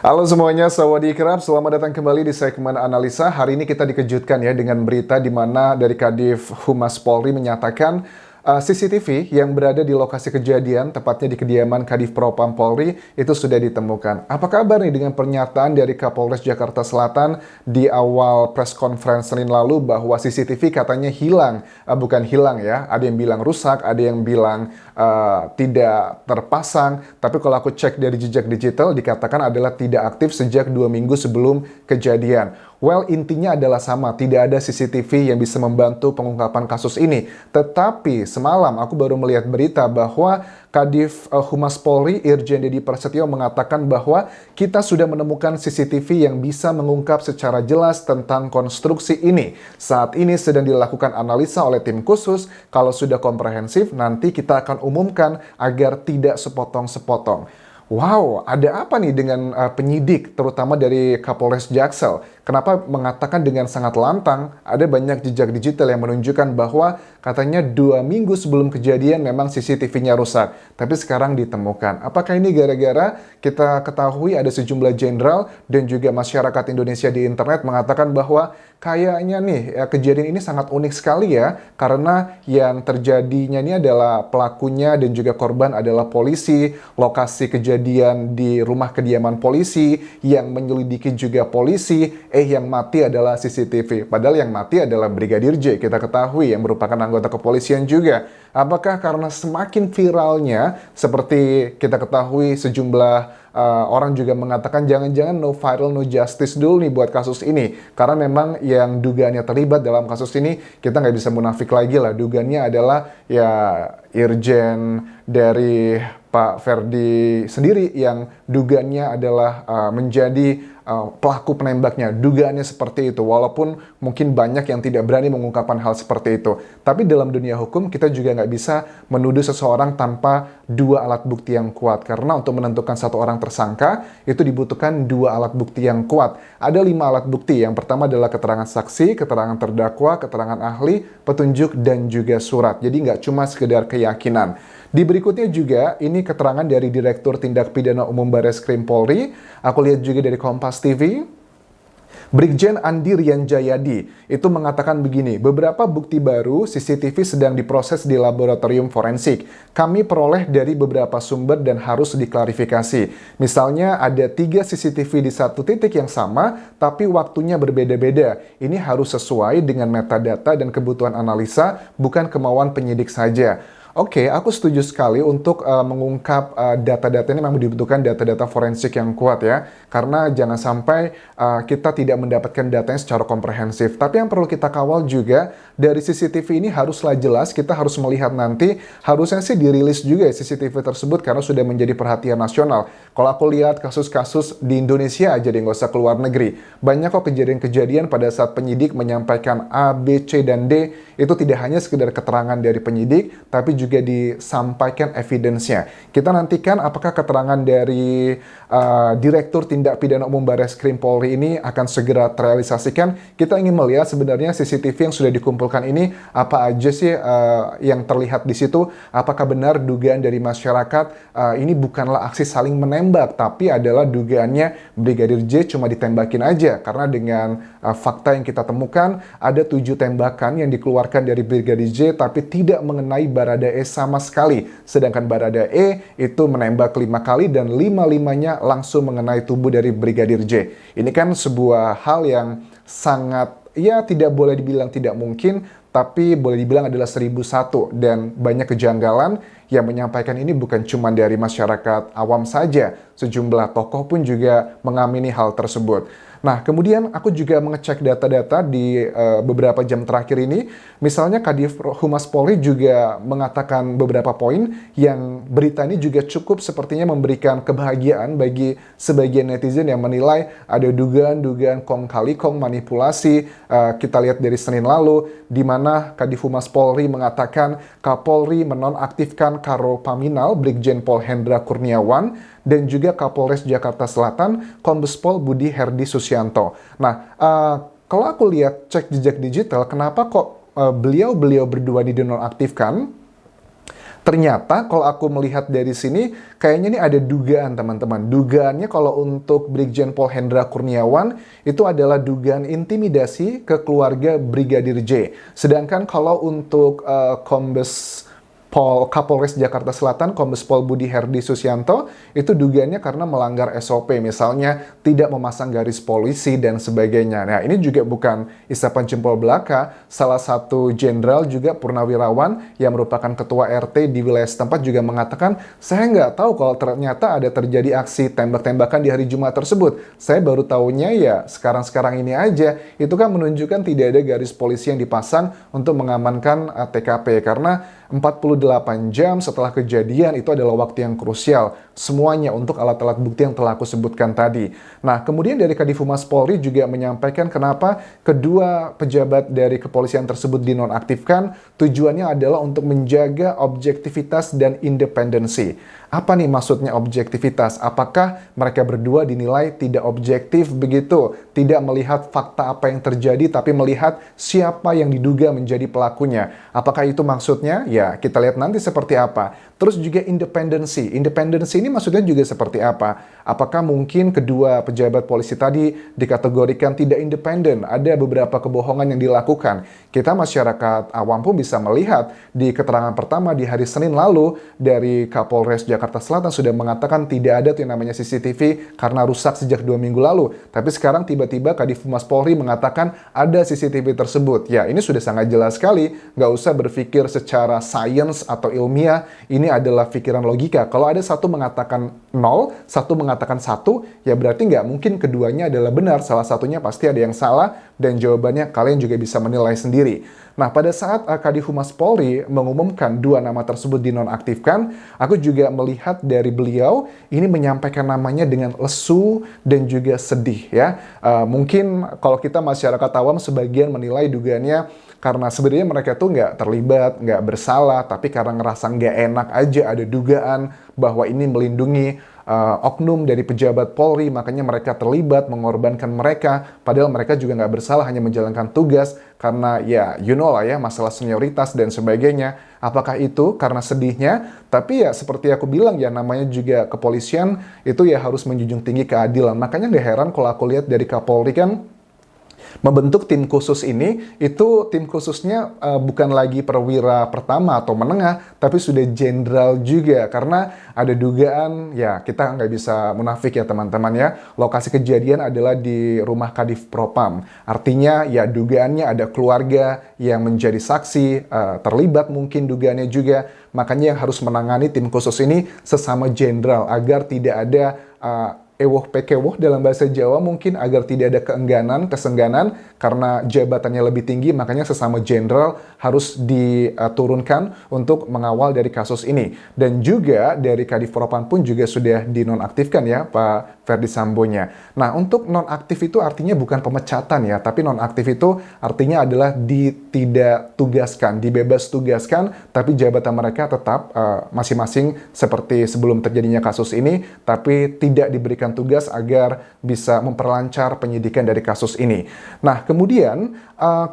Halo semuanya, sawadee-krab. Selamat datang kembali di segmen analisa. Hari ini kita dikejutkan ya dengan berita di mana dari Kadif Humas Polri menyatakan CCTV yang berada di lokasi kejadian, tepatnya di kediaman Kadif Propam Polri, itu sudah ditemukan. Apa kabar nih dengan pernyataan dari Kapolres Jakarta Selatan di awal press conference Senin lalu bahwa CCTV katanya hilang. Bukan hilang ya, ada yang bilang rusak, ada yang bilang tidak terpasang, tapi kalau aku cek dari jejak digital dikatakan adalah tidak aktif sejak 2 minggu sebelum kejadian. Well, intinya adalah sama, tidak ada CCTV yang bisa membantu pengungkapan kasus ini. Tetapi semalam aku baru melihat berita bahwa Kadif Humas Polri Irjen Deddy Prasetyo mengatakan bahwa kita sudah menemukan CCTV yang bisa mengungkap secara jelas tentang konstruksi ini. Saat ini sedang dilakukan analisa oleh tim khusus. Kalau sudah komprehensif, nanti kita akan umumkan agar tidak sepotong-sepotong. Wow, ada apa nih dengan penyidik, terutama dari Kapolres Jaksel? Kenapa mengatakan dengan sangat lantang? Ada banyak jejak digital yang menunjukkan bahwa katanya 2 minggu sebelum kejadian memang CCTV-nya rusak, tapi sekarang ditemukan. Apakah ini gara-gara kita ketahui ada sejumlah jenderal dan juga masyarakat Indonesia di internet mengatakan bahwa kayaknya nih kejadian ini sangat unik sekali ya, karena yang terjadinya ini adalah pelakunya dan juga korban adalah polisi, lokasi kejadian di rumah kediaman polisi, yang menyelidiki juga polisi, yang mati adalah CCTV. Padahal yang mati adalah Brigadir J, kita ketahui, yang merupakan anggota kepolisian juga. Apakah karena semakin viralnya, seperti kita ketahui sejumlah orang juga mengatakan jangan-jangan no viral, no justice dulu nih buat kasus ini. Karena memang yang dugaannya terlibat dalam kasus ini, kita nggak bisa munafik lagi lah. Dugaannya adalah ya Irjen dari Pak Ferdi sendiri yang dugaannya adalah menjadi pelaku penembaknya. Dugaannya seperti itu, walaupun mungkin banyak yang tidak berani mengungkapkan hal seperti itu. Tapi dalam dunia hukum kita juga nggak bisa menuduh seseorang tanpa dua alat bukti yang kuat. Karena untuk menentukan satu orang tersangka, itu dibutuhkan dua alat bukti yang kuat. Ada 5 alat bukti. Yang pertama adalah keterangan saksi, keterangan terdakwa, keterangan ahli, petunjuk, dan juga surat. Jadi nggak cuma sekedar keyakinan. Di berikutnya juga, ini keterangan dari Direktur Tindak Pidana Umum Bareskrim Polri. Aku lihat juga dari Kompas TV. Brigjen Andi Rian Jayadi itu mengatakan begini, beberapa bukti baru CCTV sedang diproses di laboratorium forensik. Kami peroleh dari beberapa sumber dan harus diklarifikasi. Misalnya ada 3 CCTV di satu titik yang sama, tapi waktunya berbeda-beda. Ini harus sesuai dengan metadata dan kebutuhan analisa, bukan kemauan penyidik saja. Oke, aku setuju sekali untuk mengungkap data-data ini memang dibutuhkan data-data forensik yang kuat ya. Karena jangan sampai kita tidak mendapatkan datanya secara komprehensif. Tapi yang perlu kita kawal juga, dari CCTV ini haruslah jelas, kita harus melihat nanti, harusnya sih dirilis juga ya CCTV tersebut karena sudah menjadi perhatian nasional. Kalau aku lihat kasus-kasus di Indonesia aja deh, nggak usah keluar negeri. Banyak kok kejadian-kejadian pada saat penyidik menyampaikan A, B, C, dan D, itu tidak hanya sekedar keterangan dari penyidik, tapi juga disampaikan evidence-nya. Kita nantikan apakah keterangan dari Direktur Tindak Pidana Umum Bareskrim Polri ini akan segera terrealisasikan. Kita ingin melihat sebenarnya CCTV yang sudah dikumpulkan ini apa aja sih yang terlihat di situ. Apakah benar dugaan dari masyarakat ini bukanlah aksi saling menembak, tapi adalah dugaannya Brigadir J cuma ditembakin aja. Karena dengan fakta yang kita temukan, ada 7 tembakan yang dikeluarkan dari Brigadir J tapi tidak mengenai Baradae sama sekali. Sedangkan Baradae itu menembak 5 kali dan 5-5-nya langsung mengenai tubuh dari Brigadir J. Ini kan sebuah hal yang sangat, ya tidak boleh dibilang tidak mungkin, tapi boleh dibilang adalah 1001. Dan banyak kejanggalan yang menyampaikan ini bukan cuma dari masyarakat awam saja. Sejumlah tokoh pun juga mengamini hal tersebut. Nah, kemudian aku juga mengecek data-data di beberapa jam terakhir ini. Misalnya Kadif Humas Polri juga mengatakan beberapa poin yang berita ini juga cukup sepertinya memberikan kebahagiaan bagi sebagian netizen yang menilai ada dugaan-dugaan kong kali kong manipulasi. Kita lihat dari Senin lalu, di mana Kadif Humas Polri mengatakan Kapolri menonaktifkan Karo Paminal Brigjen Pol Hendra Kurniawan dan juga Kapolres Jakarta Selatan Kombes Pol Budi Herdi Susianto. Nah, kalau aku lihat cek jejak digital, kenapa kok beliau berdua dinonaktifkan? Ternyata kalau aku melihat dari sini, kayaknya ini ada dugaan teman-teman. Dugaannya kalau untuk Brigjen Pol Hendra Kurniawan, itu adalah dugaan intimidasi ke keluarga Brigadir J. Sedangkan kalau untuk Kombes Kapolres Jakarta Selatan, Kombes Pol Budi Herdi Susianto, itu dugaannya karena melanggar SOP, misalnya tidak memasang garis polisi dan sebagainya. Nah, ini juga bukan isapan jempol belaka. Salah satu jenderal juga purnawirawan yang merupakan ketua RT di wilayah setempat juga mengatakan, saya nggak tahu kalau ternyata ada terjadi aksi tembak-tembakan di hari Jumat tersebut. Saya baru tahunya ya sekarang-sekarang ini aja. Itu kan menunjukkan tidak ada garis polisi yang dipasang untuk mengamankan TKP, karena 48 jam setelah kejadian itu adalah waktu yang krusial semuanya untuk alat-alat bukti yang telah aku sebutkan tadi. Nah, kemudian dari Kadif Humas Polri juga menyampaikan kenapa kedua pejabat dari kepolisian tersebut dinonaktifkan, tujuannya adalah untuk menjaga objektivitas dan independensi. Apa nih maksudnya objektivitas? Apakah mereka berdua dinilai tidak objektif begitu? Tidak melihat fakta apa yang terjadi, tapi melihat siapa yang diduga menjadi pelakunya. Apakah itu maksudnya? Ya, kita lihat nanti seperti apa. Terus juga independensi. Independensi ini maksudnya juga seperti apa? Apakah mungkin kedua pejabat polisi tadi dikategorikan tidak independen? Ada beberapa kebohongan yang dilakukan. Kita masyarakat awam pun bisa melihat di keterangan pertama di hari Senin lalu dari Kapolres Jakarta Selatan sudah mengatakan tidak ada tuh yang namanya CCTV karena rusak sejak 2 minggu lalu. Tapi sekarang tiba-tiba Kadif Humas Polri mengatakan ada CCTV tersebut. Ya, ini sudah sangat jelas sekali. Nggak usah berpikir secara sains atau ilmiah. Ini adalah pikiran logika. Kalau ada satu mengatakan 0, satu mengatakan 1, ya berarti nggak mungkin keduanya adalah benar. Salah satunya pasti ada yang salah, dan jawabannya kalian juga bisa menilai sendiri. Nah, pada saat Kadif Humas Polri mengumumkan 2 nama tersebut dinonaktifkan, aku juga melihat dari beliau ini menyampaikan namanya dengan lesu dan juga sedih ya. Mungkin kalau kita masyarakat awam sebagian menilai dugaannya karena sebenarnya mereka tuh nggak terlibat, nggak bersalah, tapi karena ngerasa nggak enak aja ada dugaan bahwa ini melindungi oknum dari pejabat Polri, makanya mereka terlibat, mengorbankan mereka, padahal mereka juga nggak bersalah, hanya menjalankan tugas, karena ya you know lah ya, masalah senioritas dan sebagainya. Apakah itu karena sedihnya? Tapi ya seperti aku bilang ya, namanya juga kepolisian, itu ya harus menjunjung tinggi keadilan. Makanya nggak heran kalau aku lihat dari Kapolri kan, membentuk tim khusus ini, itu tim khususnya bukan lagi perwira pertama atau menengah, tapi sudah jenderal juga. Karena ada dugaan, ya kita nggak bisa munafik ya teman-teman ya, lokasi kejadian adalah di rumah Kadif Propam. Artinya ya dugaannya ada keluarga yang menjadi saksi, terlibat mungkin dugaannya juga. Makanya yang harus menangani tim khusus ini sesama jenderal, agar tidak ada ewoh pekewoh dalam bahasa Jawa, mungkin agar tidak ada keengganan, kesengganan karena jabatannya lebih tinggi, makanya sesama jenderal harus diturunkan untuk mengawal dari kasus ini. Dan juga dari Kadif Propam pun juga sudah dinonaktifkan ya Pak Ferdi Sambonya. Nah, untuk nonaktif itu artinya bukan pemecatan ya, tapi nonaktif itu artinya adalah tidak tugaskan, dibebas tugaskan, tapi jabatan mereka tetap masing-masing seperti sebelum terjadinya kasus ini, tapi tidak diberikan tugas agar bisa memperlancar penyidikan dari kasus ini. Nah, kemudian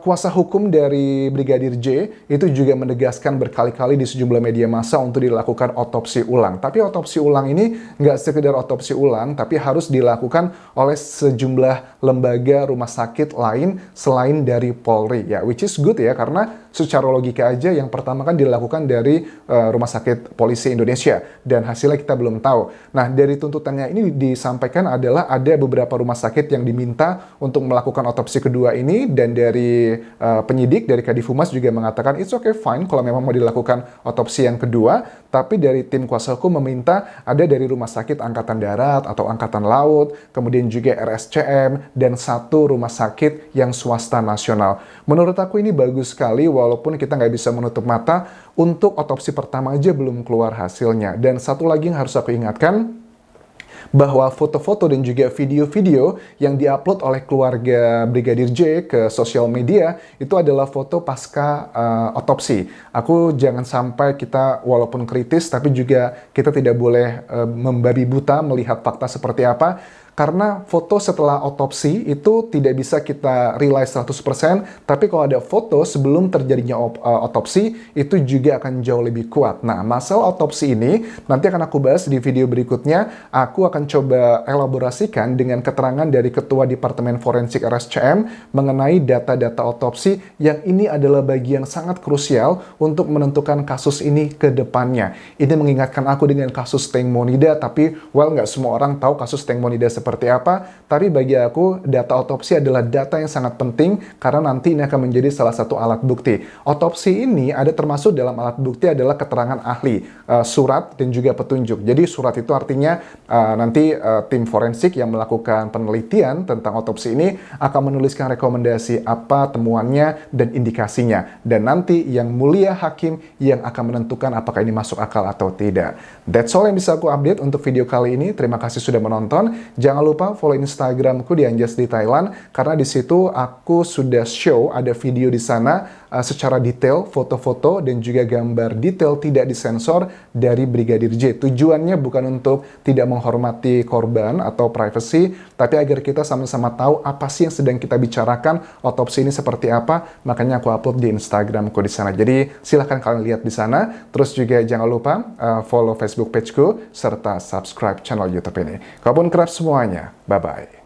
kuasa hukum dari Brigadir J itu juga menegaskan berkali-kali di sejumlah media massa untuk dilakukan otopsi ulang. Tapi otopsi ulang ini nggak sekedar otopsi ulang, tapi harus dilakukan oleh sejumlah lembaga rumah sakit lain selain dari Polri. Ya, which is good ya, karena secara logika aja yang pertama kan dilakukan dari Rumah Sakit Polisi Indonesia, dan hasilnya kita belum tahu. Nah, dari tuntutannya ini disampaikan adalah ada beberapa rumah sakit yang diminta untuk melakukan otopsi kedua ini, dan dari penyidik dari Kadif Humas juga mengatakan it's okay fine kalau memang mau dilakukan otopsi yang kedua, tapi dari tim kuasa hukum meminta ada dari Rumah Sakit Angkatan Darat atau Angkatan Laut, kemudian juga RSCM, dan satu rumah sakit yang swasta nasional. Menurut aku ini bagus sekali, walaupun kita nggak bisa menutup mata, untuk otopsi pertama aja belum keluar hasilnya. Dan satu lagi yang harus aku ingatkan, bahwa foto-foto dan juga video-video yang diupload oleh keluarga Brigadir J ke sosial media itu adalah foto pasca otopsi. Aku jangan sampai kita walaupun kritis, tapi juga kita tidak boleh membabi buta melihat fakta seperti apa. Karena foto setelah otopsi itu tidak bisa kita realize 100%, tapi kalau ada foto sebelum terjadinya otopsi, itu juga akan jauh lebih kuat. Nah, masalah otopsi ini nanti akan aku bahas di video berikutnya. Aku akan coba elaborasikan dengan keterangan dari Ketua Departemen Forensik RSCM mengenai data-data otopsi yang ini adalah bagian sangat krusial untuk menentukan kasus ini ke depannya. Ini mengingatkan aku dengan kasus Teng Monida, tapi nggak semua orang tahu kasus Teng Monida seperti apa, tapi bagi aku data otopsi adalah data yang sangat penting karena nanti ini akan menjadi salah satu alat bukti. Otopsi ini ada termasuk dalam alat bukti adalah keterangan ahli, surat dan juga petunjuk. Jadi surat itu artinya nanti tim forensik yang melakukan penelitian tentang otopsi ini akan menuliskan rekomendasi apa temuannya dan indikasinya. Dan nanti yang mulia hakim yang akan menentukan apakah ini masuk akal atau tidak. That's all yang bisa aku update untuk video kali ini. Terima kasih sudah menonton. Jangan lupa follow Instagramku di Anjas di Thailand karena di situ aku sudah show ada video di sana secara detail, foto-foto dan juga gambar detail tidak disensor dari Brigadir J. Tujuannya bukan untuk tidak menghormati korban atau privacy, tapi agar kita sama-sama tahu apa sih yang sedang kita bicarakan, otopsi ini seperti apa. Makanya aku upload di Instagramku di sana. Jadi silahkan kalian lihat di sana. Terus juga jangan lupa follow Facebook pageku serta subscribe channel YouTube ini. Kalaupun kerap semuanya, bye-bye.